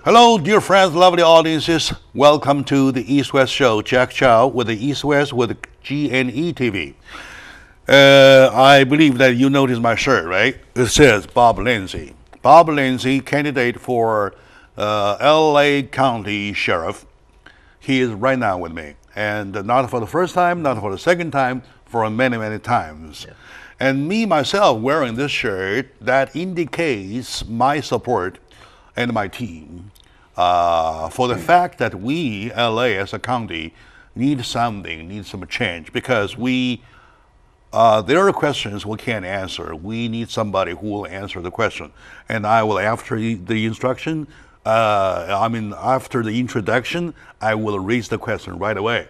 Hello, dear friends, lovely audiences. Welcome to the East-West Show. Jack Chow with the East-West with GNE TV. I believe that you noticed my shirt, right? It says Bob Lindsay. Bob Lindsay, candidate for LA County Sheriff. He is right now with me. And not for the first time, not for the second time, for many, many times. Yeah. And me, myself, wearing this shirt, that indicates my support and my team for the fact that we, LA as a county, need some change, because there are questions we can't answer. We need somebody who will answer the question. And I will, after the instruction, after the introduction, I will raise the question right away.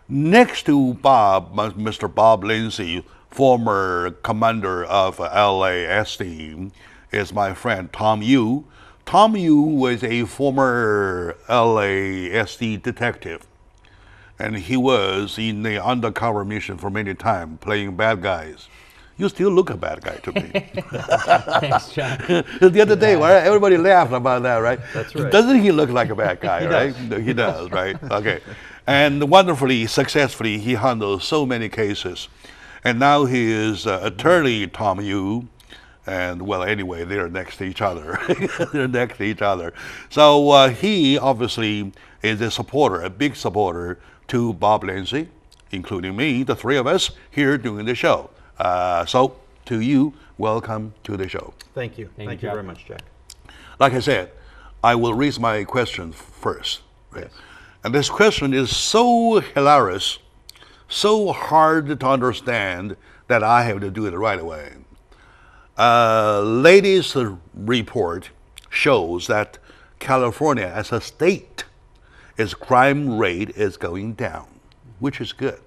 Next to Bob, Mr. Bob Lindsay, former commander of LASD, is my friend Tom Yu. Tom Yu was a former LASD detective, and he was in the undercover mission for many times, playing bad guys. You still look a bad guy to me. Thanks, John. The other day, right? Everybody laughed about that, right? That's right. Doesn't he look like a bad guy, right? He does, right? Okay. And wonderfully, successfully, he handles so many cases. And now he is attorney Tom Yu. And well, anyway, they're next to each other. They're next to each other. So he obviously is a supporter, a big supporter to Bob Lindsay, including me, the three of us here doing the show. So to you, welcome to the show. Thank you. Thank you very much, Jack. Like I said, I will raise my question first. Right? Yes. And this question is so hilarious, so hard to understand, that I have to do it right away. Latest report shows that California as a state, its crime rate is going down, which is good.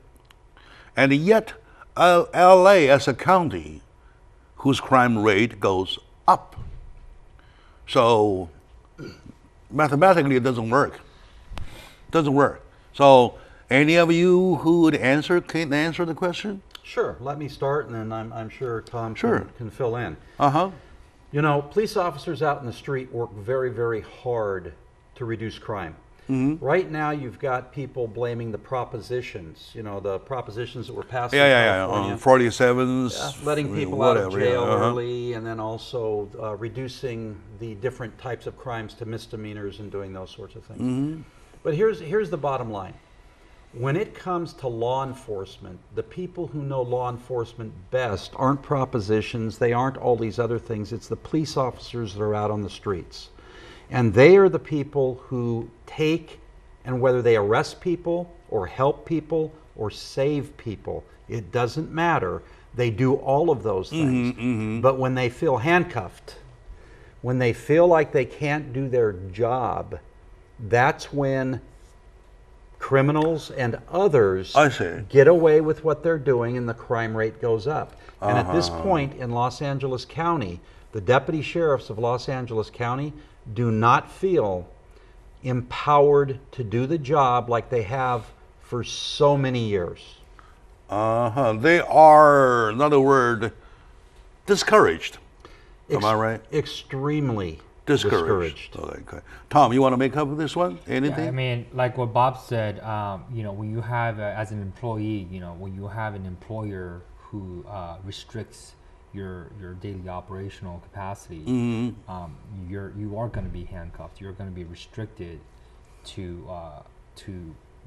And yet LA as a county, whose crime rate goes up. So mathematically it doesn't work. Doesn't work. So any of you who would can answer the question? Sure. Let me start, and then I'm sure Tom can fill in. Uh-huh. You know, police officers out in the street work very, very hard to reduce crime. Mm-hmm. Right now, you've got people blaming the propositions, the propositions that were passed in California. 47s. Letting people out of jail early, and then also reducing the different types of crimes to misdemeanors and doing those sorts of things. Mm-hmm. But here's the bottom line. When it comes to law enforcement, the people who know law enforcement best aren't propositions, they aren't all these other things, it's the police officers that are out on the streets. And they are the people who take, and whether they arrest people or help people or save people, it doesn't matter. They do all of those things. Mm-hmm, mm-hmm. But when they feel handcuffed, when they feel like they can't do their job, that's when criminals and others get away with what they're doing, and the crime rate goes up. And at this point in Los Angeles County, the deputy sheriffs of Los Angeles County do not feel empowered to do the job like they have for so many years. They are, in other words, discouraged. Am I right? Extremely discouraged. Okay. Tom, you want to make up of this one? Anything? Yeah, I mean, like what Bob said, when you have, as an employee, when you have an employer who restricts your daily operational capacity, mm-hmm. You are going to be handcuffed. You're going to be restricted to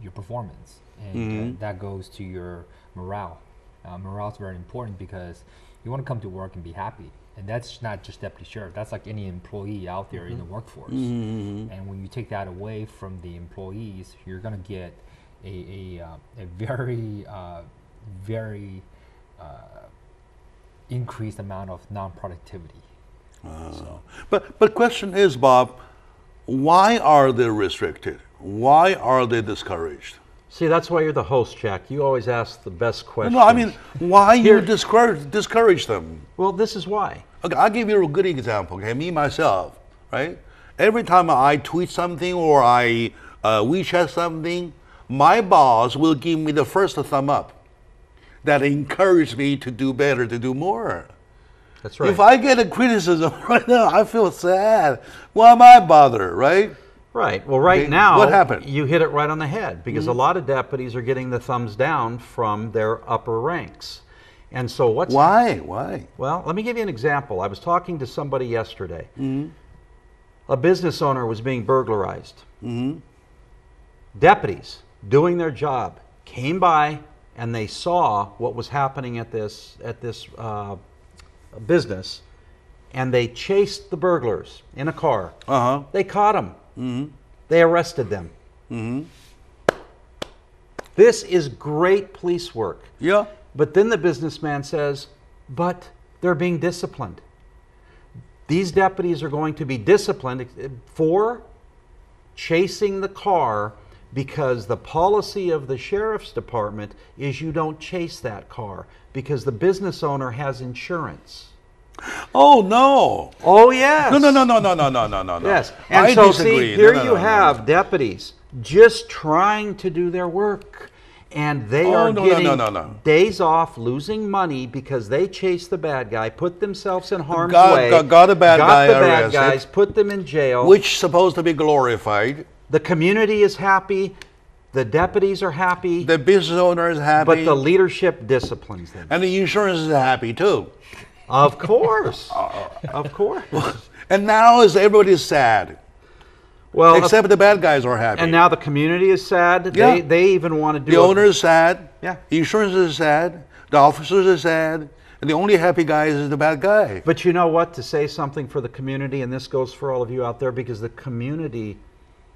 your performance, and mm-hmm. That goes to your morale. Morale is very important, because you want to come to work and be happy. And that's not just deputy sheriff. That's like any employee out there, mm-hmm. in the workforce. Mm-hmm. And when you take that away from the employees, you're going to get a very, very increased amount of non-productivity. But question is, Bob, why are they restricted? Why are they discouraged? See, that's why you're the host, Jack. You always ask the best questions. No, I mean, why you discourage them? Well, this is why. Okay, I'll give you a good example. Okay, me myself, right? Every time I tweet something or I WeChat something, my boss will give me the first thumb up. That encourages me to do better, to do more. That's right. If I get a criticism right now, I feel sad. Why am I bothered, right? Right. Well, right Okay, now, what happened? you hit it right on the head, because a lot of deputies are getting the thumbs down from their upper ranks. And so what's... Why? Well, let me give you an example. I was talking to somebody yesterday. A business owner was being burglarized. Deputies doing their job came by and they saw what was happening at this business, and they chased the burglars in a car. They caught them. They arrested them. This is great police work. Yeah. But then the businessman says, but they're being disciplined. These deputies are going to be disciplined for chasing the car, because the policy of the sheriff's department is you don't chase that car because the business owner has insurance. Oh no! Oh yes. No. Yes. And I so disagree. see, here you have deputies just trying to do their work, and they are getting days off, losing money because they chased the bad guy, put themselves in harm's way, got the bad arrested, guys, put them in jail. Which is supposed to be glorified. The community is happy. The deputies are happy. The business owner is happy. But the leadership disciplines them. And the insurance is happy too. Of course. Of course. And now everybody's sad. Well, except the bad guys are happy. And now the community is sad. Yeah. They even want to do the owner is sad. Yeah. The insurance is sad. The officers are sad. And the only happy guy is the bad guy. But you know what? To say something for the community, and this goes for all of you out there, because the community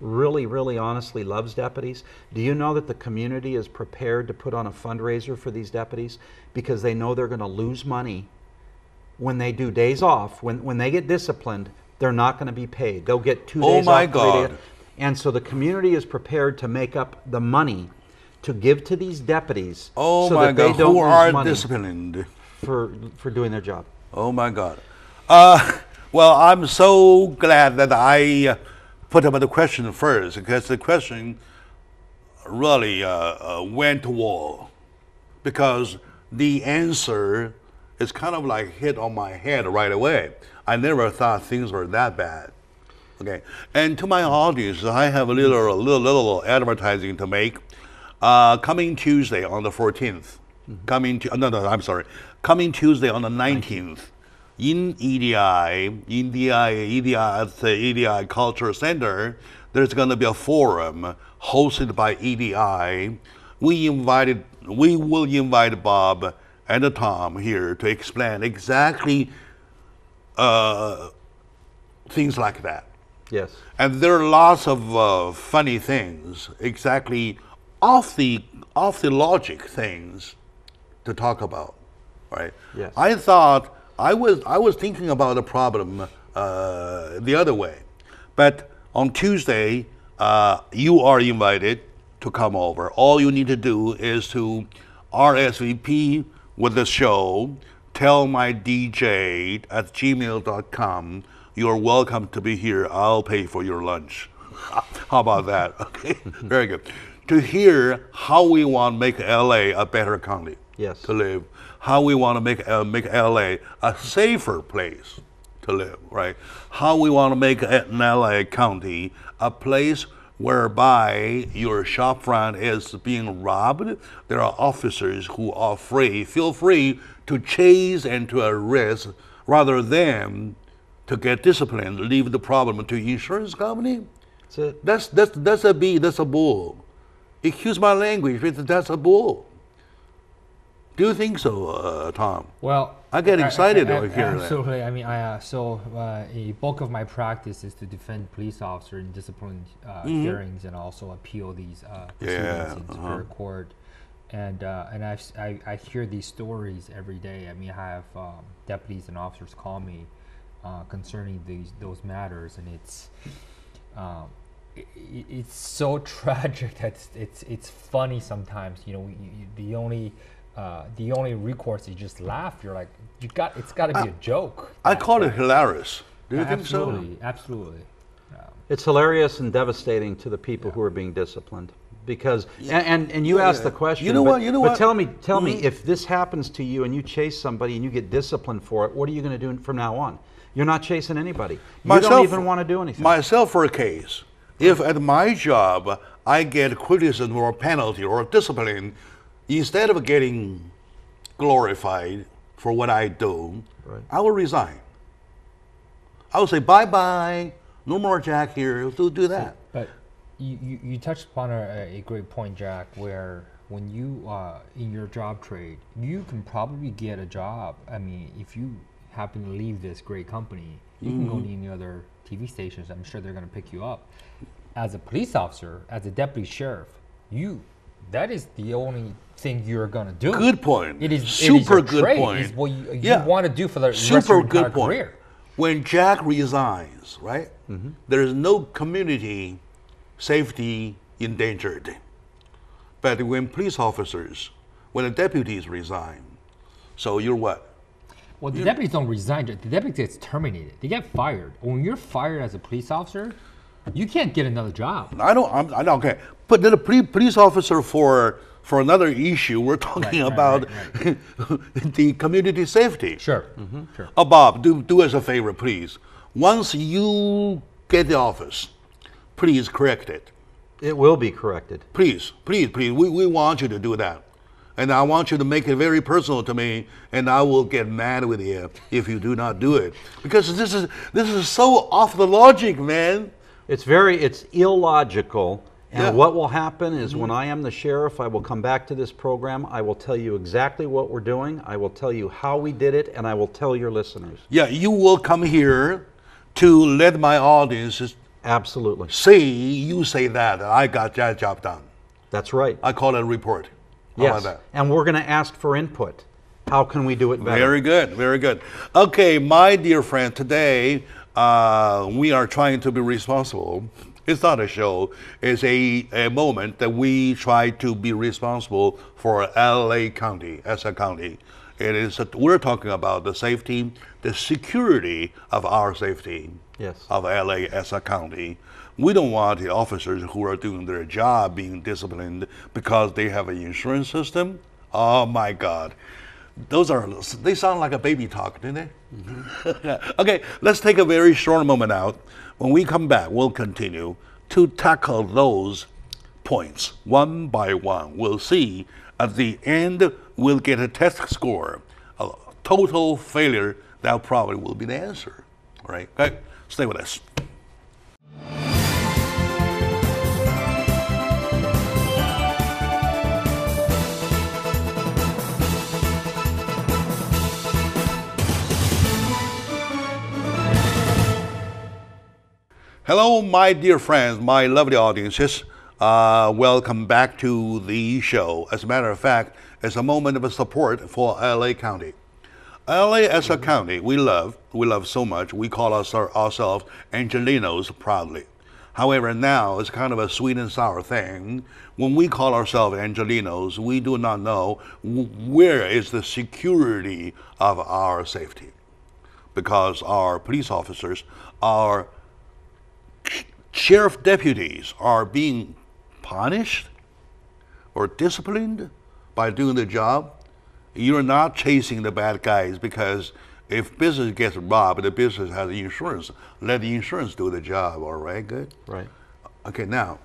really, really honestly loves deputies. Do you know that the community is prepared to put on a fundraiser for these deputies because they know they're going to lose money when they do days off? When they get disciplined, they're not going to be paid. They'll get 2 days off. Oh my God. And so the community is prepared to make up the money to give to these deputies. Oh so my that God. They don't Who lose are money disciplined for doing their job. Oh my God. Well, I'm so glad that I put up the question first, because the question really went to wall, because the answer is kind of like hit on my head right away. I never thought things were that bad. Okay, and to my audience, I have a little advertising to make. Coming Tuesday on the 14th, coming Tuesday on the 19th, in EDI at the EDI Culture Center, there's going to be a forum hosted by EDI. We will invite Bob and Tom here to explain exactly things like that. Yes. And there are lots of funny things, exactly off the logic things to talk about, right? Yes. I thought I was thinking about the problem the other way, but on Tuesday you are invited to come over. All you need to do is to RSVP with the show. Tell my DJ at gmail.com you're welcome to be here. I'll pay for your lunch. How about that? Okay, very good. To hear how we want to make LA a better county to live, how we want to make LA a safer place to live, right? How we want to make LA County a place whereby your shopfront is being robbed. There are officers who are feel free to chase and to arrest rather than to get disciplined, leave the problem to insurance company. That's a bull. Excuse my language, but that's a bull. Do you think so, Tom? Well, I get excited over here. Absolutely. I mean, a bulk of my practice is to defend police officers in discipline hearings and also appeal these proceedings in Superior Court. And I hear these stories every day. I mean, I have deputies and officers call me concerning those matters, and it's so tragic that it's funny sometimes. You know, the only recourse is just laugh. You're like, it's got to be a joke. I call it hilarious. Do you think so? Absolutely. It's hilarious and devastating to the people who are being disciplined. because and you asked the question. You know what? But tell me if this happens to you and you chase somebody and you get disciplined for it, what are you going to do from now on? You're not chasing anybody. You don't even want to do anything. Myself, for a case, if at my job I get criticism or penalty or discipline, instead of getting glorified for what I do, I will resign. I will say bye-bye, no more Jack here, do that. But you touched upon a great point, Jack, where when you in your job trade, you can probably get a job. I mean, if you happen to leave this great company, you can go to any other TV stations. I'm sure they're going to pick you up. As a police officer, as a deputy sheriff, that is the only thing you're going to do. Good point. It is super it is good trade. point. It's what you want to do for the rest super of your good entire point. career. When Jack resigns, right, there is no community safety endangered. But when police officers, when the deputies resign, so you're what? Well, the deputies don't resign. The deputy gets terminated. They get fired. When you're fired as a police officer, you can't get another job. I don't. Okay, but then a police officer for another issue, we're talking about the community safety. Sure. Sure. Bob, do us a favor, please. Once you get the office, please correct it. It will be corrected. Please. We want you to do that. And I want you to make it very personal to me, and I will get mad with you if you do not do it. Because this is so off the logic, man. It's illogical. And what will happen is when I am the sheriff, I will come back to this program. I will tell you exactly what we're doing. I will tell you how we did it, and I will tell your listeners. Yeah, you will come here to let my audience absolutely say that I got that job done. That's right. I call it a report. How yes, about that? And we're going to ask for input. How can we do it better? Very good, very good. Okay, my dear friend, today we are trying to be responsible. It's not a show. It's a moment that we try to be responsible for LA County as a county. We're talking about the safety, the security of our safety of LA as a county. We don't want the officers who are doing their job being disciplined because they have an insurance system. Oh my God. They sound like a baby talk, don't they? Okay, let's take a very short moment out. When we come back, we'll continue to tackle those points one by one. We'll see at the end, we'll get a test score. A total failure, that probably will be the answer. All right, okay, stay with us. Hello, my dear friends, my lovely audiences. Welcome back to the show. As a matter of fact, it's a moment of support for LA County. LA as a county, we love so much. We call ourselves Angelinos proudly. However, now it's kind of a sweet and sour thing. When we call ourselves Angelinos, we do not know where is the security of our safety. Because our police officers, our sheriff deputies are being punished or disciplined by doing the job. You're not chasing the bad guys because if business gets robbed, the business has insurance. Let the insurance do the job, all right? Good? Right. Okay, now,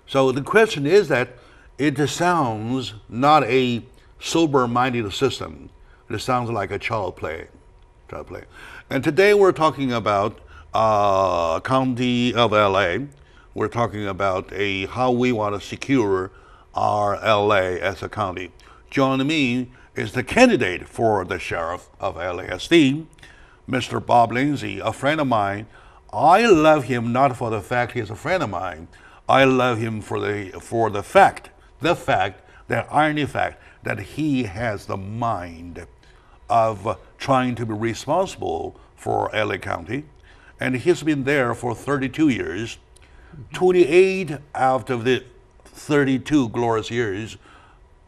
so the question is that it sounds not a sober-minded system. It sounds like a child play. And today we're talking about County of LA. We're talking about how we want to secure our LA as a county. Joining me is the candidate for the sheriff of LASD, Mr. Bob Lindsay, a friend of mine. I love him not for the fact he's a friend of mine. I love him for the fact, the irony fact that he has the mind of trying to be responsible for LA County. And he's been there for 32 years. 28 out of the 32 glorious years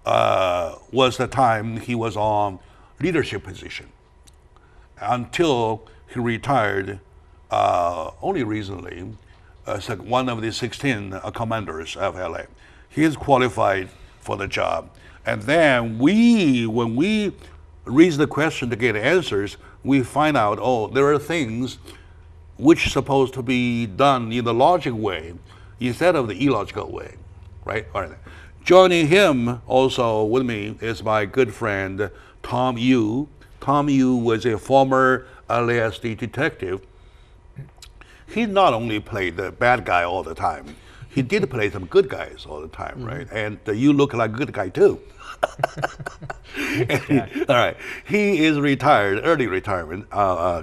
was the time he was on leadership position until he retired only recently as one of the 16 commanders of LA. He is qualified for the job. And then when we raise the question to get answers, we find out, oh, there are things which are supposed to be done in the logical way instead of the illogical way, right? All right. Joining him also with me is my good friend, Tom Yu. Tom Yu was a former LASD detective. He not only played the bad guy all the time, he did play some good guys all the time, right? And you look like a good guy too. All right. He is retired, early retirement.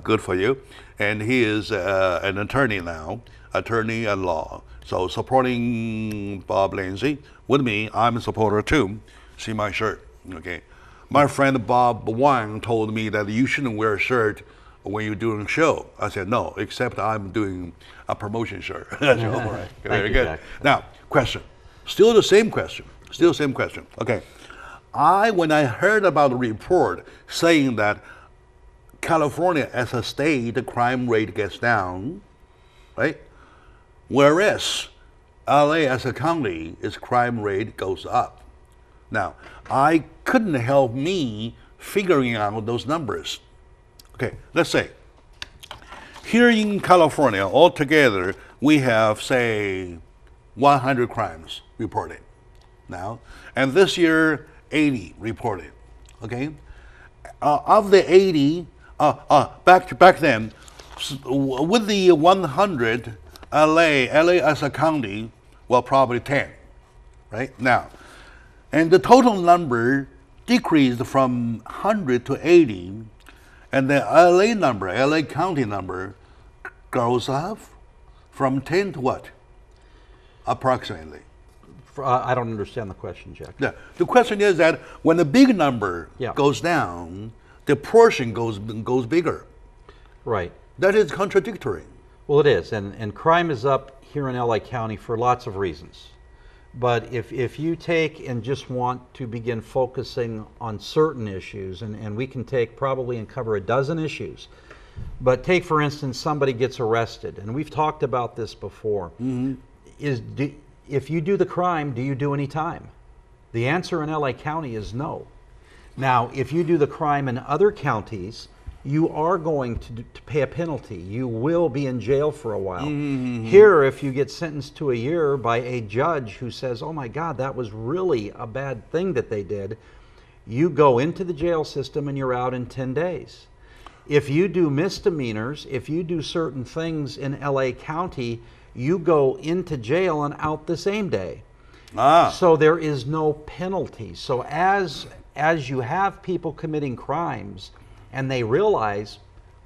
Good for you. And he is an attorney now, attorney at law. So supporting Bob Lindsay. With me, I'm a supporter too. See my shirt, okay? My friend Bob Wang told me that you shouldn't wear a shirt when you're doing a show. I said, no, except I'm doing a promotion shirt. All right. Very good. Jack. Now, question. Still the same question. Still the same question. Okay. When I heard about the report saying that California as a state, the crime rate gets down, right? Whereas LA as a county, its crime rate goes up. Now, I couldn't help me figuring out those numbers. Okay, let's say here in California, altogether, we have, say, 100 crimes reported now, and this year, 80 reported. Okay, of the 80, back then, with the 100, LA as a county, well, probably 10, right now, and the total number decreased from 100 to 80. And the LA County number goes up from 10 to what? Approximately. I don't understand the question, Jack. Yeah. The question is that when the big number goes down, the portion goes bigger. Right. That is contradictory. Well, it is. And crime is up here in LA County for lots of reasons. But if you take and just want to begin focusing on certain issues, and we can take probably and cover a dozen issues, but take, for instance, somebody gets arrested, and we've talked about this before. If you do the crime, do you do any time? The answer in LA County is no. Now, if you do the crime in other counties, you are going to pay a penalty. You will be in jail for a while. Here, if you get sentenced to a year by a judge who says, oh my God, that was really a bad thing that they did, you go into the jail system and you're out in 10 days. If you do misdemeanors, if you do certain things in LA County, you go into jail and out the same day. So there is no penalty. So as you have people committing crimes, and they realize,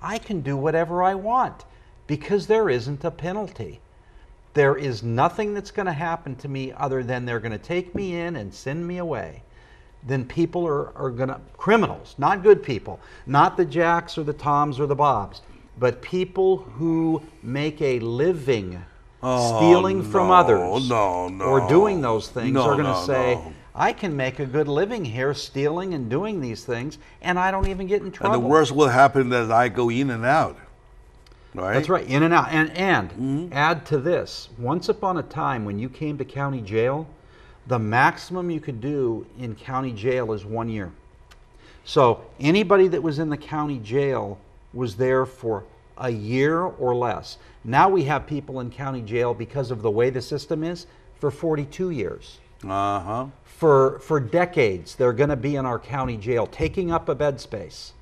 I can do whatever I want because there isn't a penalty. There is nothing that's going to happen to me other than they're going to take me in and send me away. Then people are going to, criminals, not good people, not the Jacks or the Toms or the Bobs, but people who make a living stealing from others or doing those things are going to say, I can make a good living here stealing and doing these things, and I don't even get in trouble. And the worst will happen as I go in and out. Right? That's right, in and out. And add to this, once upon a time when you came to county jail, the maximum you could do in county jail is 1 year. So anybody that was in the county jail was there for a year or less. Now we have people in county jail because of the way the system is for 42 years. For decades, they're going to be in our county jail, taking up a bed space.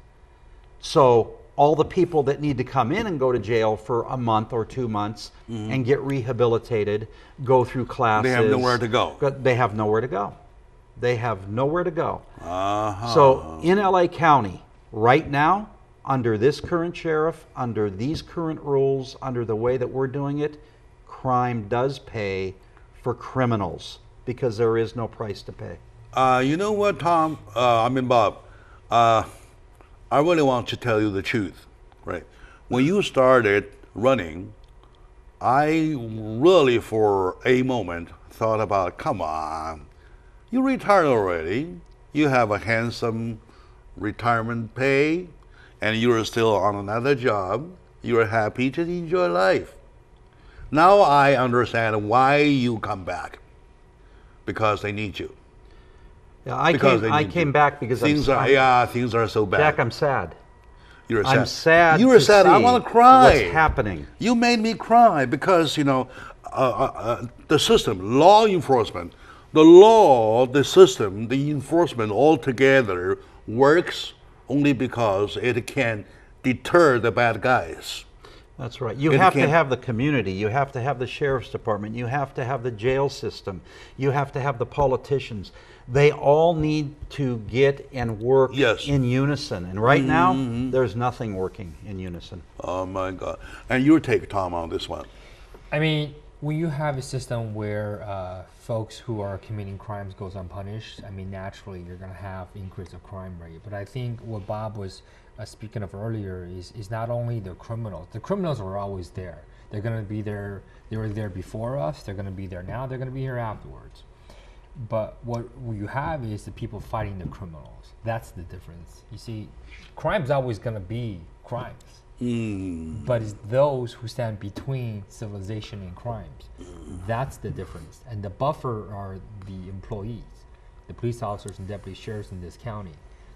So all the people that need to come in and go to jail for a month or 2 months and get rehabilitated, go through classes. They have nowhere to go. They have nowhere to go. They have nowhere to go. So in LA County, right now, under this current sheriff, under these current rules, under the way that we're doing it, crime does pay for criminals, because there is no price to pay. You know what, Tom? Bob. I really want to tell you the truth, right? When you started running, I really, for a moment, thought about, come on, you retired already. You have a handsome retirement pay, and you're still on another job. You're happy to enjoy life. Now I understand why you come back. because they need you. Yeah, I came back because things are so bad. Jack, I'm sad. You're sad. I'm sad. You were sad. I want to cry. What's happening? You made me cry because the system, law enforcement, the law, the system, the enforcement all together works only because it can deter the bad guys. That's right. You have to have the community. You have to have the sheriff's department. You have to have the jail system. You have to have the politicians. They all need to get and work in unison. And right now, there's nothing working in unison. Oh my God. And your take, Tom, on this one? I mean, when you have a system where folks who are committing crimes goes unpunished, I mean, naturally you're going to have increase of crime rate. But I think what Bob was speaking of earlier is not only the criminals. The criminals are always there. They're going to be there. They were there before us. They're going to be there now. They're going to be here afterwards. But what you have is the people fighting the criminals. That's the difference. You see, crime's always going to be crimes. But it's those who stand between civilization and crimes. That's the difference. And the buffer are the employees, the police officers and deputy sheriffs in this county.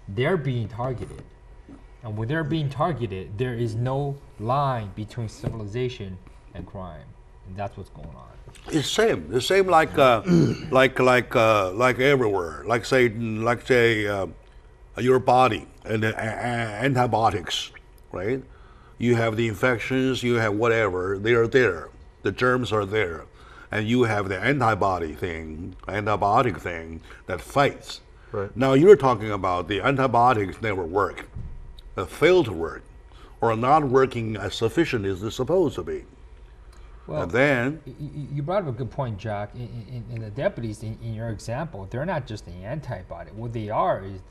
They're being targeted. And when they're being targeted, there is no line between civilization and crime. And that's what's going on. It's the same like everywhere. Like say your body and the antibiotics, right? You have the infections, you have whatever, they are there. The germs are there. And you have the antibiotic thing that fights. Right. Now you're talking about the antibiotics never work, fail to work, or not working as sufficient as they're supposed to be. Well, and then you brought up a good point, Jack. In the deputies, in your example, they're not just the antibiotic. What they are is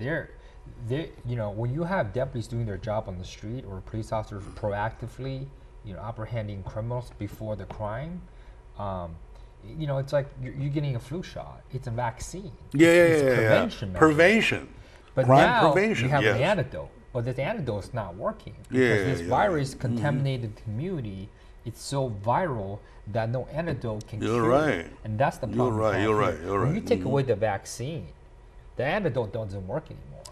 when you have deputies doing their job on the street or police officers proactively, apprehending criminals before the crime, it's like you're getting a flu shot. It's a vaccine. It's prevention. Prevention. But crime now prevention. You have an antidote. But this antidote is not working because this virus contaminated the community. It's so viral that no antidote can cure it. And that's the problem. You're right. When you take away the vaccine, the antidote doesn't work anymore.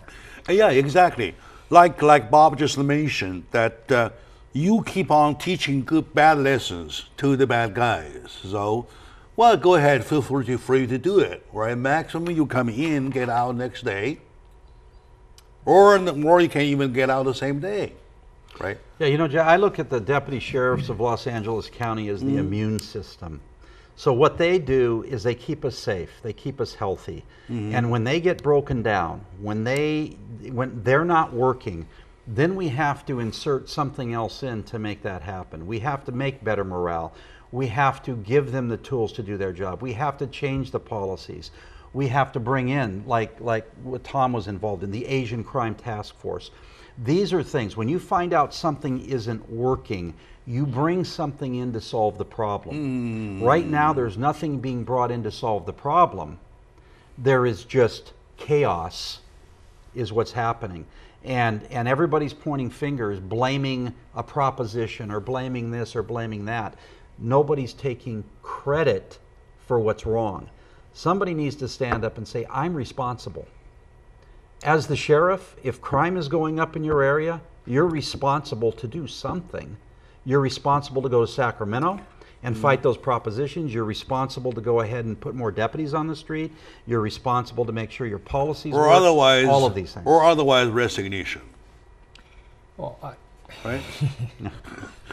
Yeah, exactly. Like Bob just mentioned, that you keep on teaching bad lessons to the bad guys. So, well, go ahead, feel free to do it. Right? Maximum, you come in, get out next day, or you can even get out the same day. Right? Yeah, Jack, I look at the deputy sheriffs of Los Angeles County as the immune system. So what they do is they keep us safe, they keep us healthy. And when they get broken down, when they're not working, then we have to insert something else in to make that happen. We have to make better morale. We have to give them the tools to do their job. We have to change the policies. We have to bring in, like what Tom was involved in, the Asian Crime Task Force. These are things, when you find out something isn't working, you bring something in to solve the problem. Right now, there's nothing being brought in to solve the problem. There is just chaos is what's happening. And everybody's pointing fingers, blaming a proposition or blaming this or blaming that. Nobody's taking credit for what's wrong. Somebody needs to stand up and say, I'm responsible. As the sheriff, if crime is going up in your area, you're responsible to do something. You're responsible to go to Sacramento and fight those propositions. You're responsible to go ahead and put more deputies on the street. You're responsible to make sure your policies work, all of these things. Or otherwise resignation. Well, right?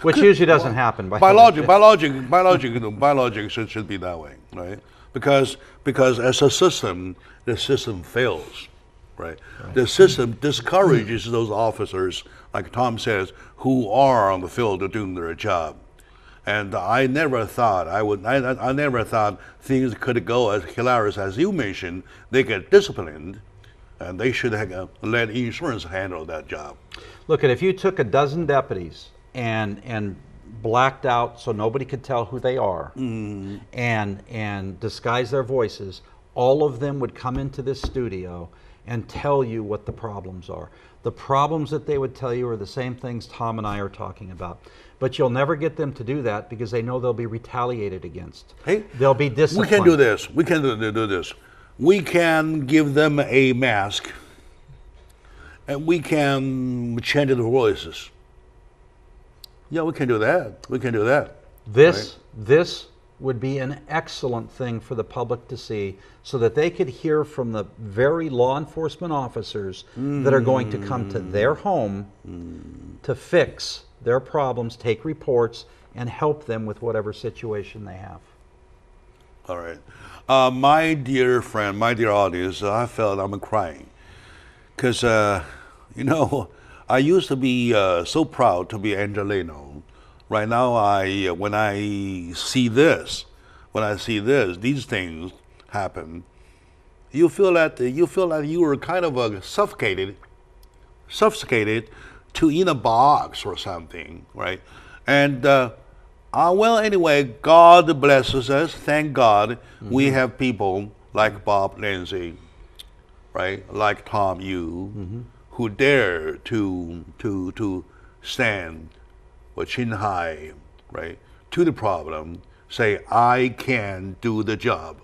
Which usually doesn't happen. By logic, should be that way, right? Because as a system, the system fails. Right. The system discourages those officers, like Tom says, who are on the field doing their job. And I never thought I never thought things could go as hilarious as you mentioned. They get disciplined, and they should let insurance handle that job. Look, if you took a dozen deputies and blacked out so nobody could tell who they are, and disguise their voices, all of them would come into this studio and tell you what the problems are. the problems that they would tell you are the same things Tom and I are talking about. But you'll never get them to do that because they know they'll be retaliated against. Hey, they'll be disciplined. We can do this. We can do this. We can give them a mask, and we can change their voices. Yeah, we can do that. We can do that. This would be an excellent thing for the public to see so that they could hear from the very law enforcement officers that are going to come to their home to fix their problems, take reports, and help them with whatever situation they have. All right. My dear friend, my dear audience, I felt I'm crying because, you know, I used to be so proud to be Angelino. Right now, when I see this, these things happen, you feel that you were kind of suffocated to in a box or something, right? And well, anyway, God blesses us. Thank God we have people like Bob Lindsay, right? Like Tom Yu, who dare to stand or chin high, right, to the problem, say, I can do the job.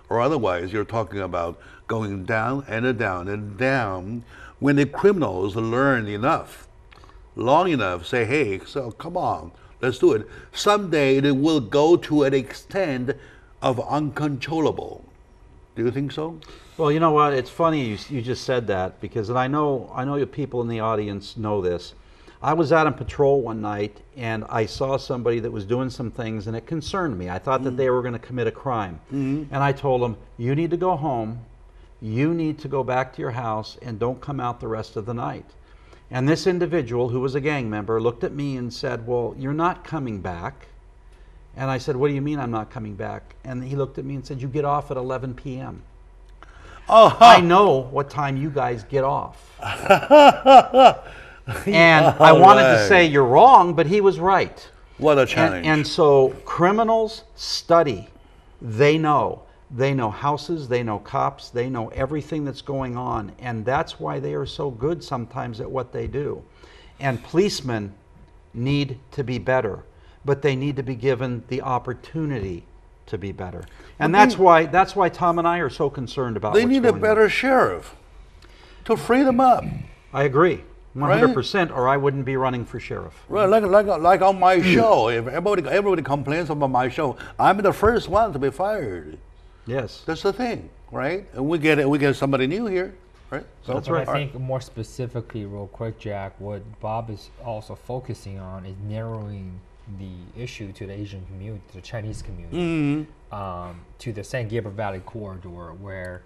Or otherwise, you're talking about going down and down and down. When the criminals learn enough, long enough, say, hey, so come on, let's do it. Someday they will go to an extent of uncontrollable. Do you think so? Well, you know what? It's funny you just said that because, and I know you people in the audience know this. I was out on patrol one night and I saw somebody that was doing some things and it concerned me. I thought that they were going to commit a crime. And I told them, you need to go home. You need to go back to your house and don't come out the rest of the night. And this individual, who was a gang member, looked at me and said, well, you're not coming back. And I said, what do you mean I'm not coming back? And he looked at me and said, you get off at 11 p.m. I know what time you guys get off. And I wanted to say you're wrong, but he was right. What a challenge. And so criminals study. They know. They know houses, they know cops, they know everything that's going on. And that's why they are so good sometimes at what they do. And policemen need to be better, but they need to be given the opportunity to be better. And that's why Tom and I are so concerned about they need a better sheriff to free them up. I agree. 100%, or I wouldn't be running for sheriff. Right, like on my show, if everybody complains about my show, I'm the first one to be fired. Yes, that's the thing, right? And we get somebody new here, right? So that's right. I think more specifically, real quick, Jack, what Bob is also focusing on is narrowing the issue to the Asian community, to the Chinese community, to the San Gabriel Valley corridor, where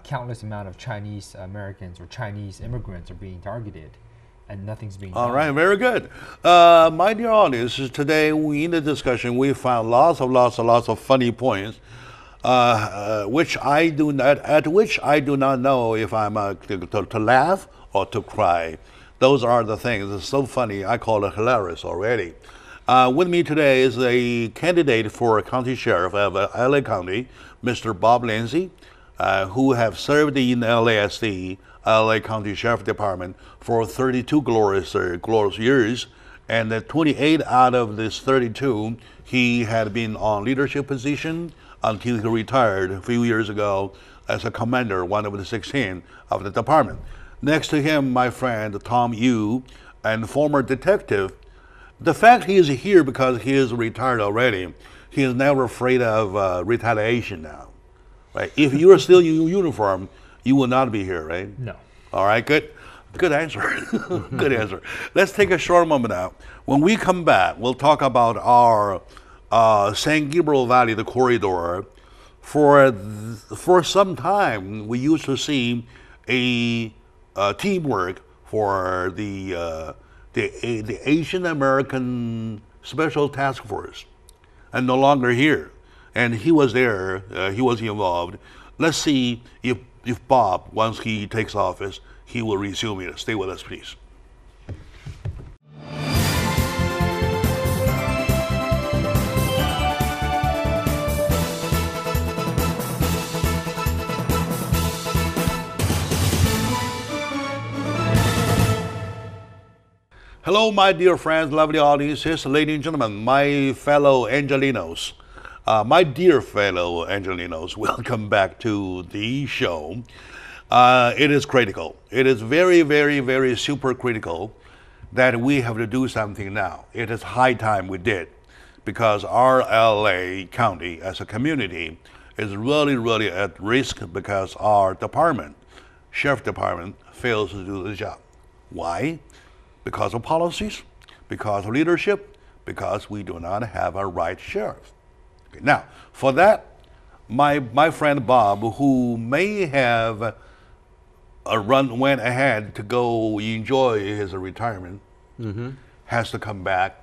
countless amount of Chinese Americans or Chinese immigrants are being targeted, and nothing's being done. All right, very good. My dear audience, today in the discussion we found lots of funny points, which I do not know if I'm to laugh or to cry. Those are the things. It's so funny. I call it hilarious already. With me today is a candidate for county sheriff of LA County, Mr. Bob Lindsay, who have served in LASD, LA County Sheriff Department, for 32 glorious years, and 28 out of this 32, he had been on leadership position until he retired a few years ago as a commander, one of the 16 of the department. Next to him, my friend Tom Yu, and former detective. The fact he is here because he is retired already, he is never afraid of retaliation now. Right? If you are still in uniform, you will not be here, right? No. All right, good answer. Good answer. Let's take a short moment now. When we come back, we'll talk about our San Gabriel Valley, the corridor. For some time, we used to see a teamwork for the Asian American Special Task Force, and no longer here. And he was there, he was involved. Let's see if Bob, once he takes office, he will resume it. Stay with us, please. Hello, my dear friends, lovely audiences, ladies and gentlemen, my fellow Angelinos. My dear fellow Angelinos, welcome back to the show. It is critical. It is very, very, very super critical that we have to do something now. It is high time we did, because our LA County as a community is really, really at risk because our department, Sheriff Department, fails to do the job. Why? Because of policies, because of leadership, because we do not have a right sheriff. Okay, now, for that, my friend Bob, who may have went ahead to go enjoy his retirement, has to come back.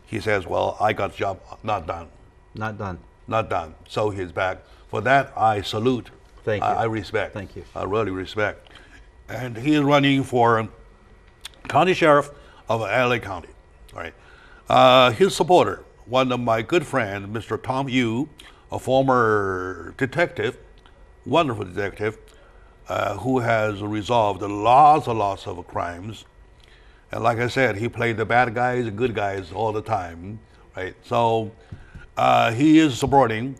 He says, well, I got the job not done. Not done. Not done. So he's back. For that, I salute. Thank you. I respect. Thank you. I really respect. And he is running for County Sheriff of LA County. All right. His supporter, one of my good friends, Mr. Tom Yu, a former detective, wonderful detective, who has resolved lots of crimes. And like I said, he played the bad guys and good guys all the time, right? So he is supporting,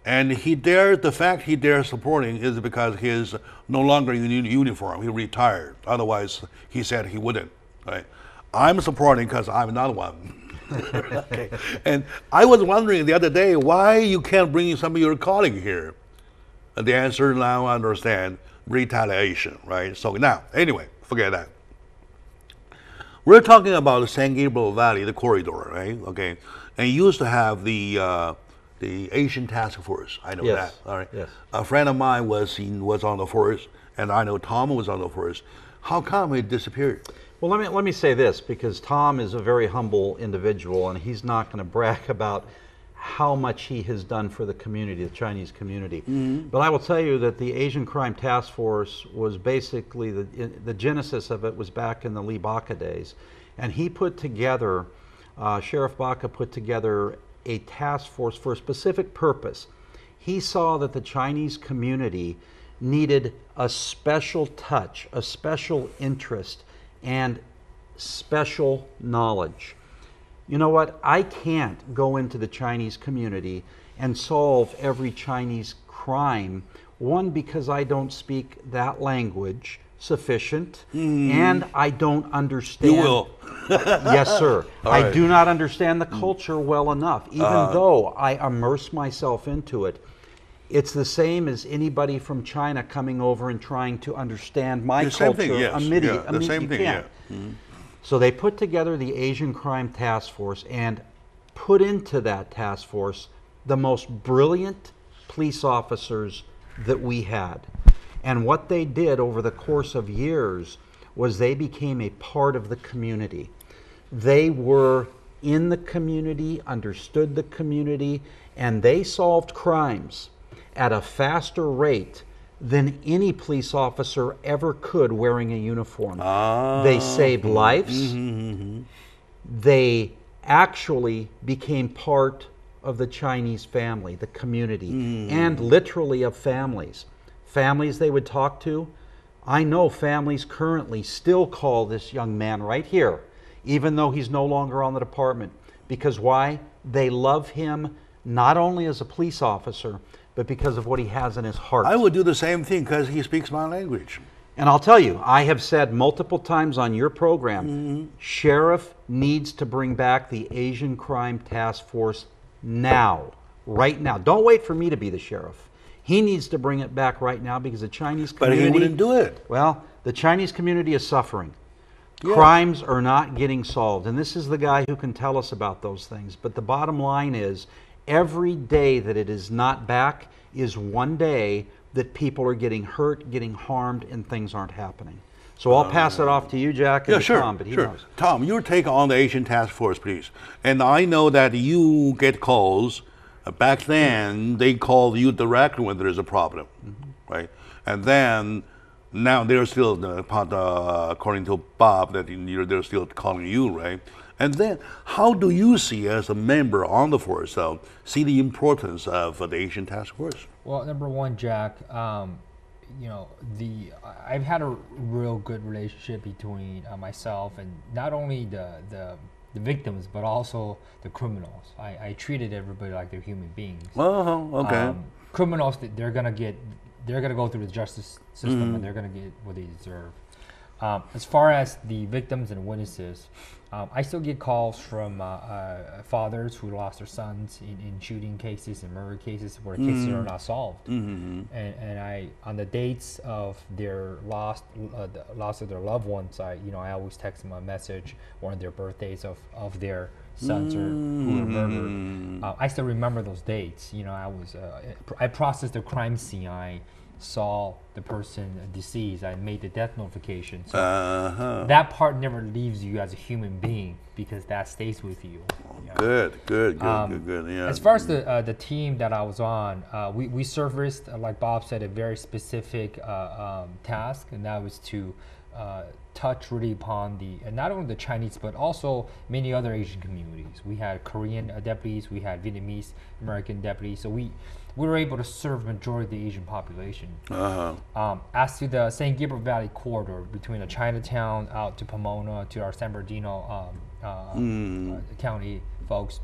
and the fact he dares supporting is because he is no longer in uniform. He retired. Otherwise, he said he wouldn't, right? I'm supporting because I'm not one. Okay. And I was wondering the other day why you can't bring some of your colleagues here. And the answer now I understand, retaliation, right? So now, anyway, forget that. We're talking about the San Gabriel Valley, the corridor, right? Okay, and you used to have the Asian Task Force. I know that. All right. Yes. A friend of mine was on the force, and I know Tom was on the force. How come it disappeared? Well, let me say this, because Tom is a very humble individual, and he's not going to brag about how much he has done for the community, the Chinese community. But I will tell you that the Asian Crime Task Force was basically, the genesis of it was back in the Lee Baca days. And he put together, Sheriff Baca put together a task force for a specific purpose. He saw that the Chinese community needed a special touch, a special interest, and special knowledge. You know what? I can't go into the Chinese community and solve every Chinese crime. One, because I don't speak that language sufficient, and I don't understand. You will. Yes, sir. I right. do not understand the culture well enough, even though I immerse myself into it. It's the same as anybody from China coming over and trying to understand my The culture. same thing, yes. The same thing, yeah. So they put together the Asian Crime Task Force and put into that task force the most brilliant police officers that we had. And what they did over the course of years was they became a part of the community. They were in the community, understood the community, and they solved crimes at a faster rate than any police officer ever could wearing a uniform. They saved lives. They actually became part of the Chinese family, the community, and literally of families. Families they would talk to. I know families currently still call this young man right here, even though he's no longer on the department. Because why? They love him not only as a police officer, but because of what he has in his heart. I would do the same thing because he speaks my language. And I'll tell you, I have said multiple times on your program, Sheriff needs to bring back the Asian Crime Task Force now, right now. Don't wait for me to be the sheriff. He needs to bring it back right now because the Chinese community... But he wouldn't do it. Well, the Chinese community is suffering. Yeah. Crimes are not getting solved. And this is the guy who can tell us about those things. But the bottom line is, every day that it is not back is one day that people are getting hurt, getting harmed, and things aren't happening. So I'll pass it off to you, Jack, and to Tom, but he knows. Tom, your take on the Asian Task Force, please. And I know that you get calls. Back then, they called you directly when there's a problem, right? And then, now they're still, according to Bob, that they're still calling you, right? And then, how do you see, as a member on the force, see the importance of the Asian Task Force? Well, number one, Jack, you know, I've had a real good relationship between myself and not only the victims, but also the criminals. I treated everybody like they're human beings. Okay. Criminals, they're gonna go through the justice system and they're gonna get what they deserve. As far as the victims and witnesses, I still get calls from fathers who lost their sons in shooting cases and murder cases where cases are not solved. And I, on the dates of their loss of their loved ones, I always text them a message, or on their birthdays of their sons or who were murdered. I still remember those dates. You know, I processed the crime scene. I saw the person deceased. I made the death notification. So that part never leaves you as a human being, because that stays with you. Good. Yeah. As far as the team that I was on, we serviced, like Bob said, a very specific task, and that was to touch really upon not only the Chinese, but also many other Asian communities. We had Korean deputies, we had Vietnamese American deputies, so we were able to serve majority of the Asian population. As to the St. Gabriel Valley corridor between the Chinatown out to Pomona to our San Bernardino County folks,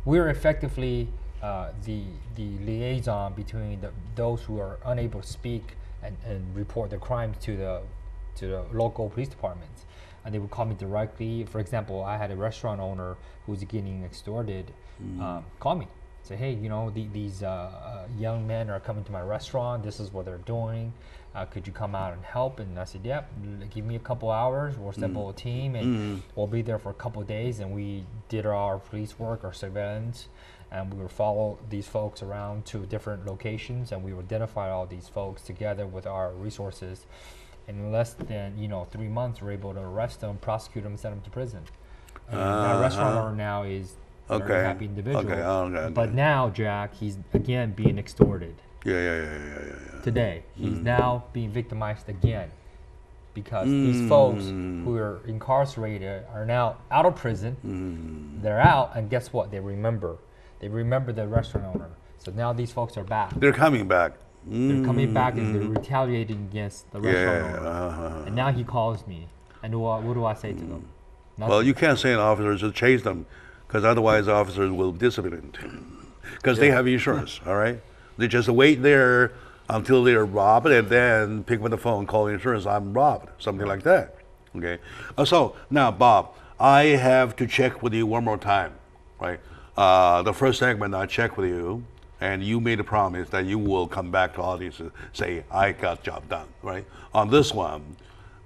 we were effectively the liaison between those who are unable to speak and report their crimes to the local police departments, and they would call me directly. For example, I had a restaurant owner who was getting extorted call me, say, hey, you know, these young men are coming to my restaurant, this is what they're doing, could you come out and help? And I said, yeah, give me a couple hours, we'll assemble a team, and we'll be there for a couple of days. And we did our police work, our surveillance, and we would follow these folks around to different locations, and we would identify all these folks together with our resources. And in less than 3 months, we're able to arrest them, prosecute them, send them to prison. And that restaurant owner now is a very happy individual. But now, Jack, he's again being extorted. Yeah. Today, he's now being victimized again, because these folks who are incarcerated are now out of prison. They're out, and guess what? They remember the restaurant owner. So now these folks are back. They're coming back. They're coming back and they're retaliating against the restaurant owner. And now he calls me, and what do I say to them? Nothing. Well, you can't say an officer to chase them, because otherwise officers will discipline them, because they have insurance. All right, they just wait there until they're robbed, and then pick up the phone, call insurance. I'm robbed, something like that. Okay. So now, Bob, I have to check with you one more time, right? The first segment I check with you, and you made a promise that you will come back to audience and say, I got job done, right? On this one,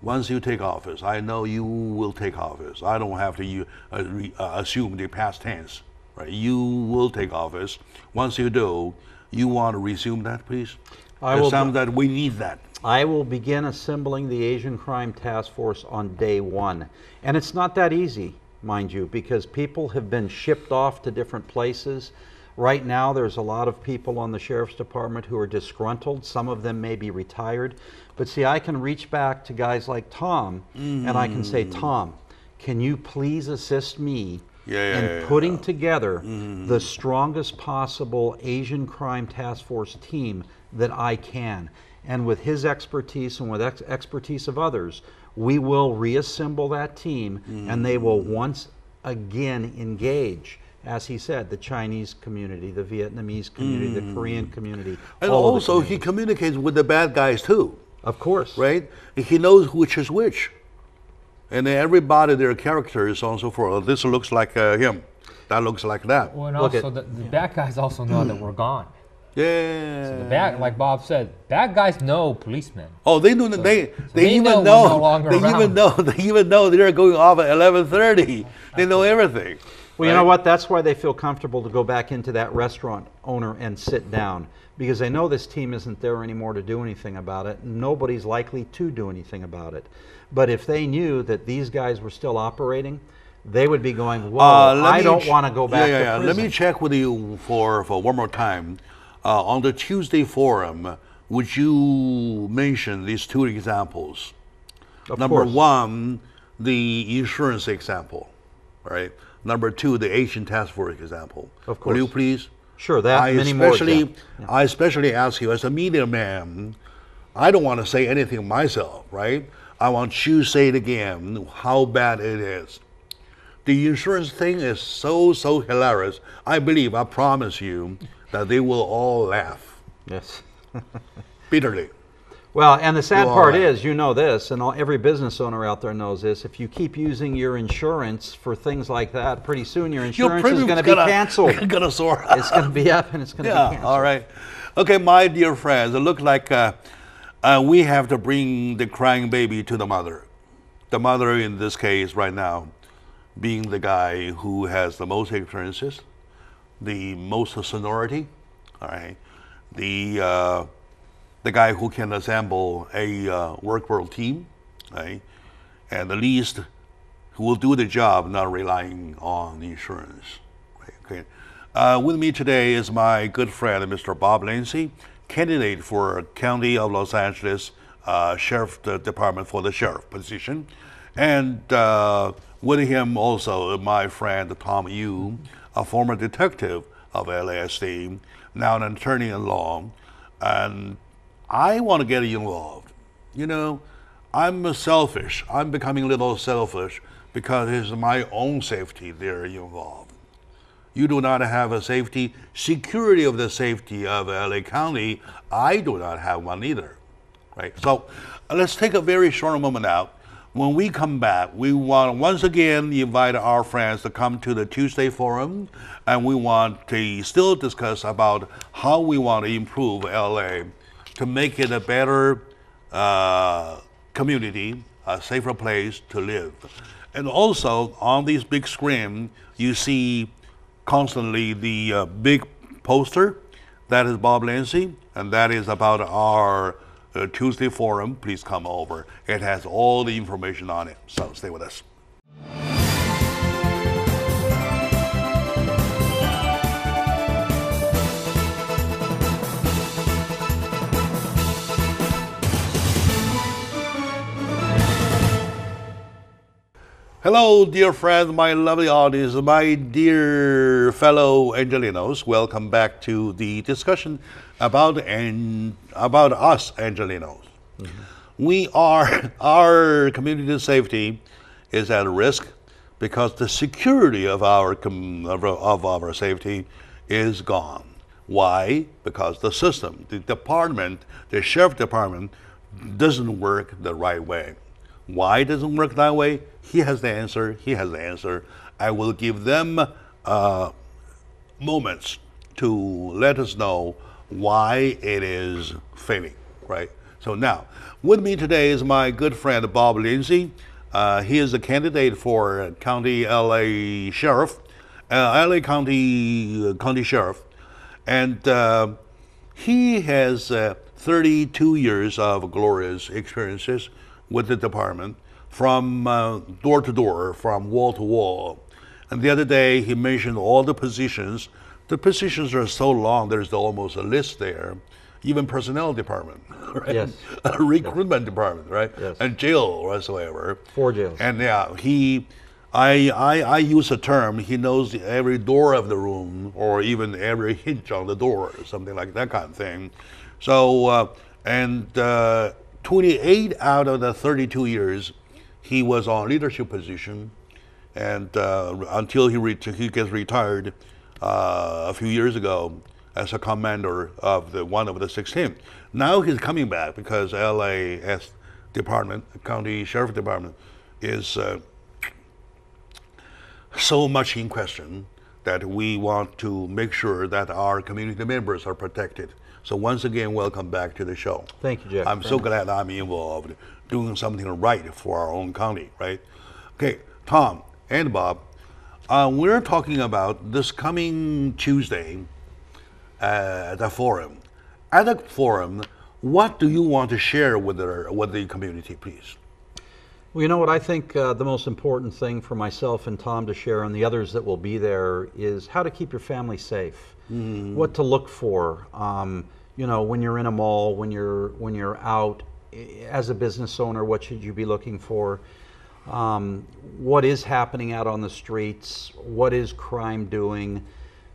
once you take office, I know you will take office. I don't have to assume the past tense, right? You will take office. Once you do, you want to resume that, please? It sounds that we need that. I will begin assembling the Asian Crime Task Force on day one. And it's not that easy, mind you, because people have been shipped off to different places. Right now, there's a lot of people on the Sheriff's Department who are disgruntled. Some of them may be retired. But see, I can reach back to guys like Tom, and I can say, Tom, can you please assist me in putting together the strongest possible Asian Crime Task Force team that I can? And with his expertise and with expertise of others, we will reassemble that team, and they will once again engage, as he said, the Chinese community, the Vietnamese community, the Korean community. And also he communicates with the bad guys too. Of course. Right? He knows which is which. And everybody, their characters, so on and so forth. This looks like him. That looks like that. Well, and also the bad guys also know that we're gone. Yeah. So the bad, like Bob said, bad guys know policemen. Oh, they know. So they they even know know. we're no longer They around. even know they're going off at 11:30. They know everything. Well, you know what? That's why they feel comfortable to go back into that restaurant owner and sit down, because they know this team isn't there anymore to do anything about it. Nobody's likely to do anything about it. But if they knew that these guys were still operating, they would be going, whoa, I don't want to go back to prison. Let me check with you for one more time. On the Tuesday forum, would you mention these two examples? Number one, the insurance example, right? Number two, the Asian Task Force example. Of course. Will you please? Sure, that many more. I especially ask you, as a media man, I don't want to say anything myself, right? I want you to say it again, how bad it is. The insurance thing is so hilarious. I promise you, that they will all laugh. Yes. Bitterly. Well, and the sad part is, you know this, and every business owner out there knows this, if you keep using your insurance for things like that, pretty soon your insurance is going to be canceled. It's going to soar. It's going to be up and it's going to be canceled. All right. Okay, my dear friends, it looks like we have to bring the crying baby to the mother. The mother in this case right now being the guy who has the most experiences, the most seniority, all right, the guy who can assemble a work world team, right? And the least who will do the job, not relying on insurance. Right? Okay. With me today is my good friend, Mr. Bob Lindsay, candidate for County of Los Angeles Sheriff Department for the sheriff position. And with him also my friend Tom Yu, a former detective of LASD, now an attorney in law. And I want to get involved. You know, I'm selfish. I'm becoming a little selfish because it's my own safety they're involved. You do not have a security of the safety of LA County. I do not have one either, right? So let's take a very short moment out. When we come back, we want to once again invite our friends to come to the Tuesday Forum, and we want to still discuss about how we want to improve LA to make it a better community, a safer place to live. And also on this big screen, you see constantly the big poster. That is Bob Lindsay, and that is about our Tuesday Forum. Please come over. It has all the information on it. So stay with us. Hello, dear friends, my lovely audience, my dear fellow Angelinos. Welcome back to the discussion about us Angelinos. Mm-hmm. Our community safety is at risk because the security of our safety is gone. Why? Because the system, the department, the sheriff department doesn't work the right way. Why it doesn't work that way? He has the answer. He has the answer. I will give them moments to let us know why it is failing, right? So now, with me today is my good friend Bob Lindsay. He is a candidate for County LA Sheriff, LA County Sheriff, and he has 32 years of glorious experiences with the department, from door to door, from wall to wall. And the other day he mentioned all the positions. The positions are so long, there's almost a list there. Even personnel department, right? Yes. Recruitment department, right? Yes. And jail whatsoever. 4 jails. And yeah, I use a term, he knows every door of the room, or even every hinge on the door, something like that kind of thing. So, 28 out of the 32 years, he was on leadership position, and until he gets retired a few years ago as a commander of one of the 16. Now he's coming back because LAS department, county sheriff department, is so much in question that we want to make sure that our community members are protected. So once again, welcome back to the show. Thank you, Jeff. I'm so glad I'm involved doing something right for our own county, right? Okay, Tom and Bob, we're talking about this coming Tuesday at the forum. At the forum, what do you want to share with the community, please? Well, you know what I think the most important thing for myself and Tom to share and the others that will be there is how to keep your family safe, what to look for. You know, when you're in a mall, when you're out as a business owner, what should you be looking for? What is happening out on the streets? What is crime doing?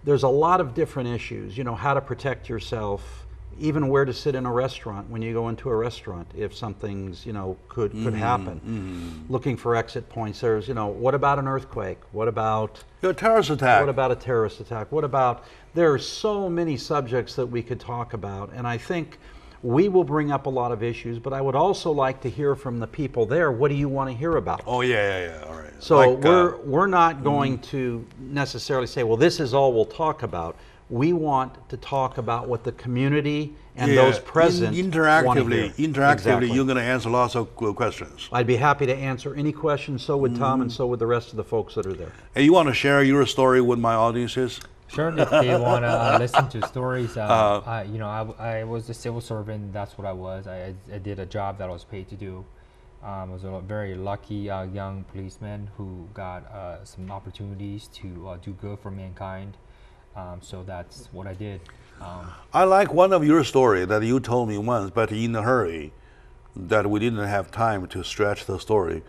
There's a lot of different issues. You know, how to protect yourself, even where to sit in a restaurant when you go into a restaurant if something's, could happen. Looking for exit points. There's, what about an earthquake? What about a terrorist attack? What about a terrorist attack? What about, there are so many subjects that we could talk about, and I think we will bring up a lot of issues, but I would also like to hear from the people there. What do you want to hear about? Oh, yeah. All right. So like, we're not going to necessarily say, well, this is all we'll talk about. We want to talk about what the community and those present interactively, exactly. You're going to answer lots of questions. I'd be happy to answer any questions. So would Tom, and so would the rest of the folks that are there. And you want to share your story with my audiences? Sure, if they want to listen to stories, I was a civil servant. That's what I was. I did a job that I was paid to do. I was a very lucky young policeman who got some opportunities to do good for mankind. So that's what I did. I like one of your story that you told me once, but in a hurry, that we didn't have time to stretch the story.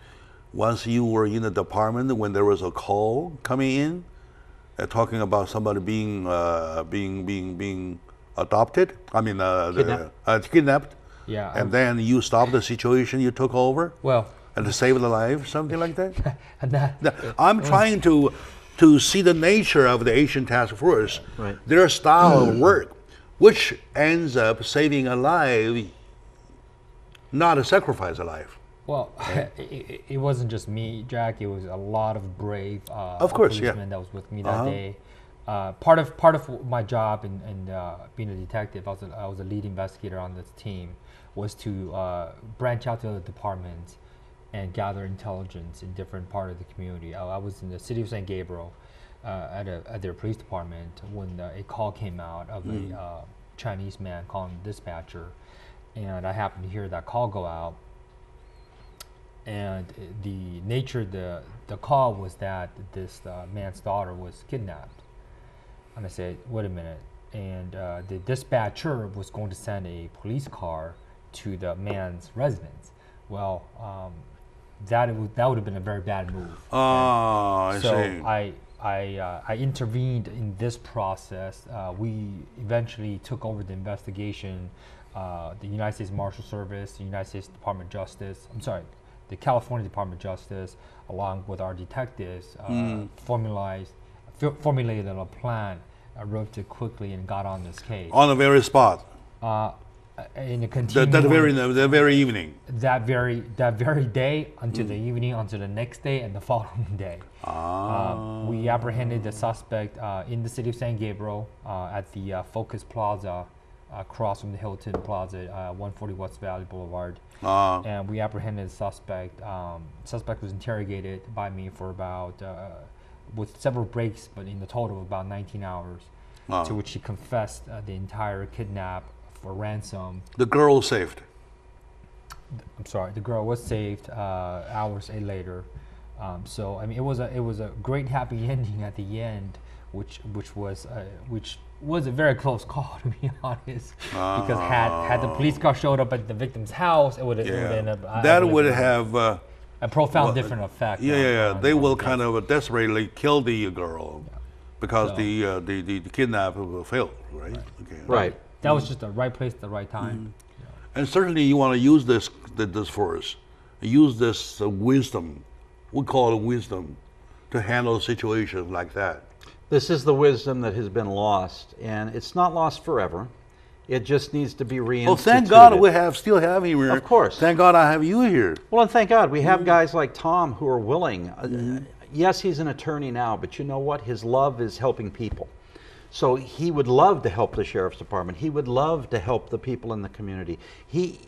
Once you were in the department when there was a call coming in, talking about somebody being adopted. I mean, kidnapped. Yeah. And then you stopped the situation. You took over. Well. And to save the life, something like that. And I'm trying to see the nature of the Asian Task Force, right. Their style of work, which ends up saving a life, not a sacrifice of life. Well, it wasn't just me, Jack. It was a lot of brave policemen that was with me that day. Part of my job in being a detective, I was a lead investigator on this team, was to branch out to other departments and gather intelligence in different parts of the community. I was in the city of San Gabriel at their police department when a call came out of a Chinese man calling the dispatcher, and I happened to hear that call go out. And the nature of the call was that this man's daughter was kidnapped. And I said, wait a minute. And the dispatcher was going to send a police car to the man's residence. Well, that would have been a very bad move. Oh, I see. So I intervened in this process. We eventually took over the investigation. The United States Marshal Service, the United States Department of Justice, the California Department of Justice, along with our detectives, formulated a plan, wrote it quickly, and got on this case. On the very spot. In a continuum. The very evening. That very day until the evening, until the next day, and the following day. We apprehended the suspect in the city of San Gabriel at the Focus Plaza, across from the Hilton Plaza, 140 West Valley Boulevard. And we apprehended the suspect. Suspect was interrogated by me for about, with several breaks, but in the total of about 19 hours, to which he confessed the entire kidnap for ransom. The girl was saved. I'm sorry, the girl was saved hours later. So I mean, it was a great happy ending at the end, which was a very close call, to be honest. Because had the police car showed up at the victim's house, it would end up. That would have a profound different effect. They will kind of desperately kill the girl because the kidnap failed, right? Okay. Right. That was just the right place at the right time. And certainly you want to use this force, use this wisdom, we call it wisdom, to handle situations like that. This is the wisdom that has been lost, and it's not lost forever. It just needs to be reinstituted. Well, thank God we still have him here. Of course. Thank God I have you here. Well, and thank God we have guys like Tom who are willing. Yes, he's an attorney now, but you know what? His love is helping people. So he would love to help the sheriff's department. He would love to help the people in the community.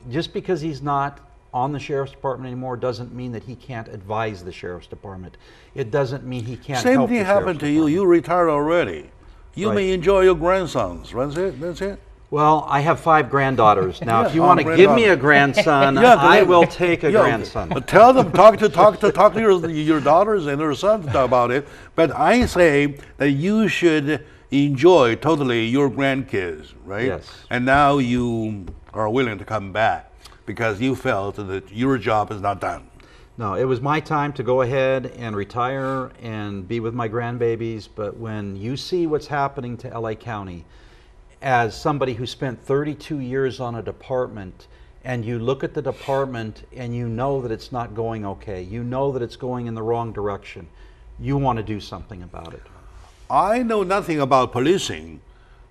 Just because he's not on the sheriff's department anymore doesn't mean that he can't advise the sheriff's department. It doesn't mean he can't help the sheriff's department. Same thing happened to you. You retired already. You may enjoy your grandsons. That's it. Well, I have 5 granddaughters. Now, if you want to give me a grandson, I will take a grandson. But tell them, talk to your daughters and your sons about it. But I say that you should enjoy totally your grandkids, right? Yes. And now you are willing to come back because you felt that your job is not done. No, it was my time to go ahead and retire and be with my grandbabies. But when you see what's happening to LA County, as somebody who spent 32 years on a department, and you look at the department and you know that it's not going okay, you know that it's going in the wrong direction, you want to do something about it. I know nothing about policing,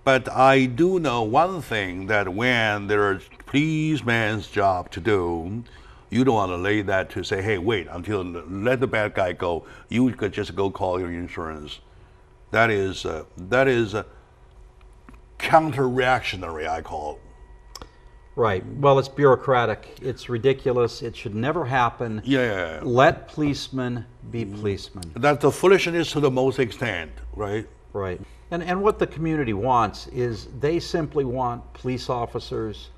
but I do know one thing, that when there's policeman's job to do, you don't want to lay that to say, hey, wait until let the bad guy go. You could just go call your insurance. That is counter-reactionary, I call it. Right. Well, it's bureaucratic. It's ridiculous. It should never happen. Yeah. Let policemen be policemen. That's the foolishness to the most extent, right? Right. And what the community wants is they simply want police officers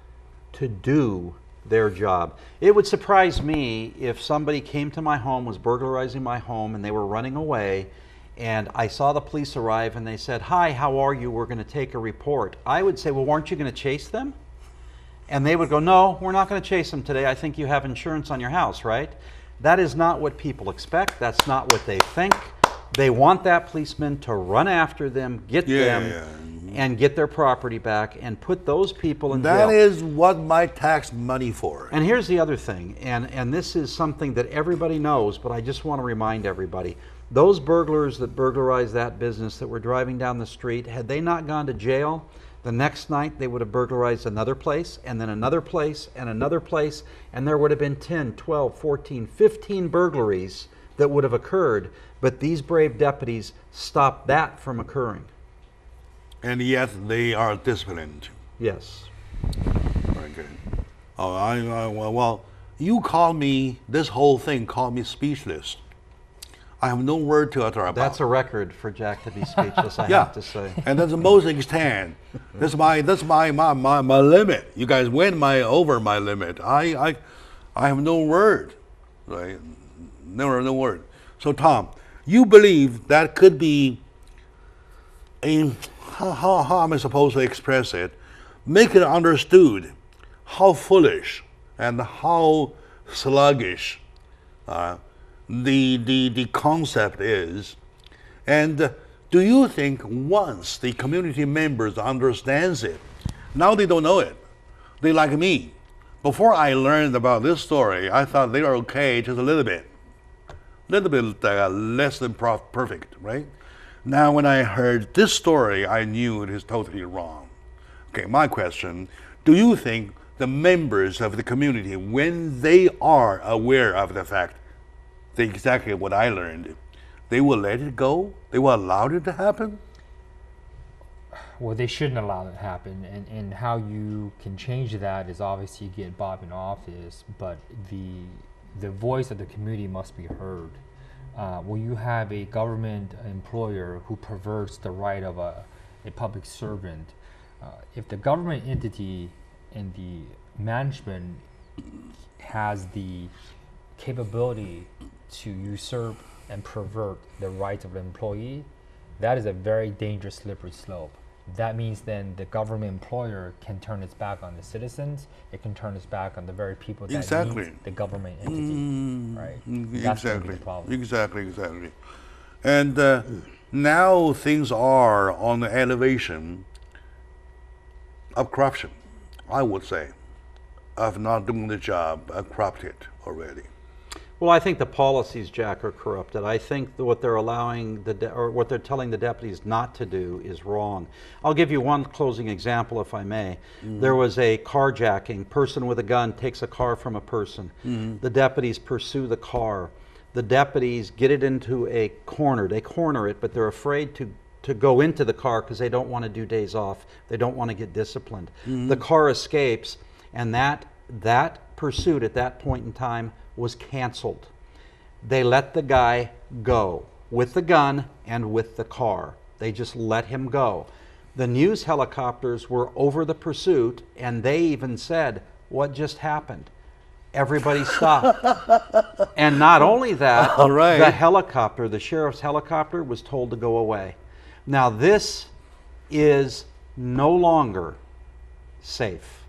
to do their job. It would surprise me if somebody came to my home, was burglarizing my home, and they were running away, and I saw the police arrive and they said, "Hi, how are you? We're going to take a report." I would say, "Well, weren't you going to chase them?" And they would go, "No, we're not going to chase them today. I think you have insurance on your house, right?" That is not what people expect. That's not what they think. They want that policeman to run after them, get them, and get their property back, and put those people in jail. That is what my tax money for. And here's the other thing, and this is something that everybody knows, but I just want to remind everybody. Those burglars that burglarized that business that were driving down the street, had they not gone to jail, the next night they would have burglarized another place, and then another place, and another place, and there would have been 10, 12, 14, 15 burglaries that would have occurred, but these brave deputies stopped that from occurring. And yet they are disciplined. Yes. Okay. Oh, well, you call me, this whole thing called me speechless. I have no word to utter about. That's a record for Jack to be speechless, I have to say. And that's the most extent. That's my limit. You guys went over my limit. I have no word. Right? No word. So Tom, you believe that could be how am I supposed to express it? Make it understood how foolish and how sluggish the concept is. And do you think once the community members understands it, now they don't know it. They like me. Before I learned about this story, I thought they were okay just a little bit less than perfect, right? Now when I heard this story, I knew it is totally wrong. Okay, my question, do you think the members of the community, when they are aware of the fact, exactly what I learned, they will let it go? They will allow it to happen? Well, they shouldn't allow it to happen, and how you can change that is obviously get Bob in office, but the voice of the community must be heard. When you have a government employer who perverts the right of a public servant, if the government entity and the management has the capability to usurp and pervert the rights of the employee, that is a very dangerous slippery slope. That means then the government employer can turn its back on the citizens. It can turn its back on the very people that need the government entity, right? That's Exactly. the problem. Exactly. And now things are on the elevation of corruption, I would say, of not doing the job, corrupted already. Well, I think the policies, Jack, are corrupted. I think that what they're allowing or what they're telling the deputies not to do is wrong. I'll give you one closing example, if I may. There was a carjacking. Person with a gun takes a car from a person. The deputies pursue the car. The deputies get it into a corner. They corner it, but they're afraid to go into the car because they don't want to do days off. They don't want to get disciplined. The car escapes, and that pursuit at that point in time was canceled. They let the guy go with the gun and with the car. They just let him go. The news helicopters were over the pursuit, and they even said, "What just happened?" Everybody stopped. And not only that, the helicopter, the sheriff's helicopter, was told to go away. Now this is no longer safe.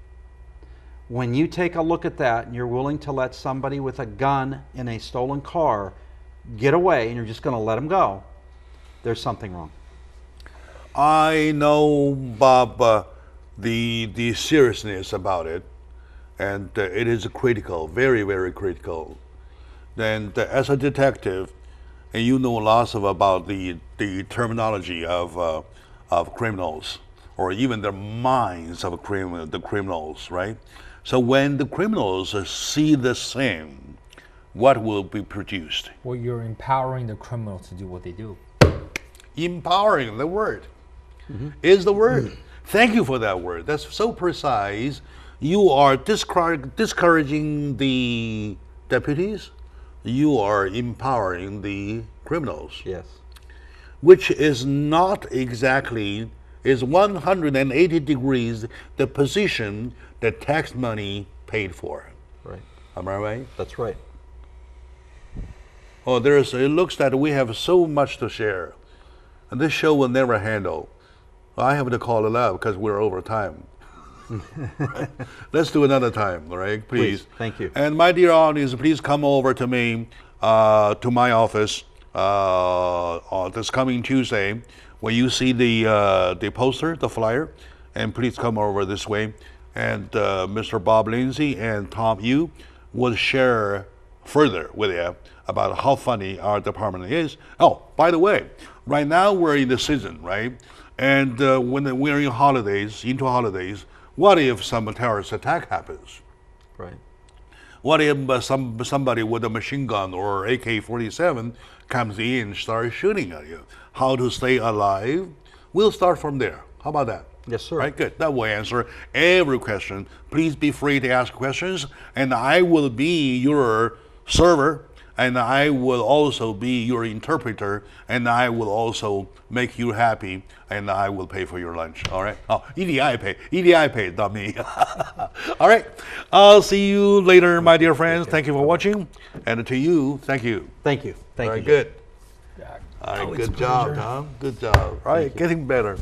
When you take a look at that and you're willing to let somebody with a gun in a stolen car get away and you're just going to let them go, there's something wrong. I know, Bob, the seriousness about it, and it is critical, very, very critical. And as a detective, and you know lots about the terminology of criminals, or even the minds of the criminals, right? So when the criminals see the same, what will be produced? Well, you're empowering the criminals to do what they do. Empowering, the word, is the word. Thank you for that word. That's so precise. You are discouraging the deputies. You are empowering the criminals. Yes. Which is not exactly, is 180 degrees the position that tax money paid for. Right. Am I right? That's right. Oh, it looks that we have so much to share. And this show will never handle. I have to call it out because we're over time. Right? Let's do another time, all right? Please. Thank you. And my dear audience, please come over to me, to my office on this coming Tuesday when you see the poster, the flyer, and please come over this way. And Mr. Bob Lindsay and Tom Yu will share further with you about how funny our department is. Oh, by the way, right now we're in the season, right? And when we're in holidays, into holidays, what if some terrorist attack happens? Right. What if somebody with a machine gun or AK-47 comes in and starts shooting at you? How to stay alive? We'll start from there. How about that? Yes, sir. Right, good. That will answer every question. Please be free to ask questions, and I will be your server, and I will also be your interpreter, and I will also make you happy, and I will pay for your lunch. All right? Oh, EDI pay, not me. All right. I'll see you later, my dear friends. Thank you for watching, and to you, thank you. Thank you. Thank All you. right, good. Yeah. All right, Always a good job, pleasure. Tom. Good job. All right, getting better.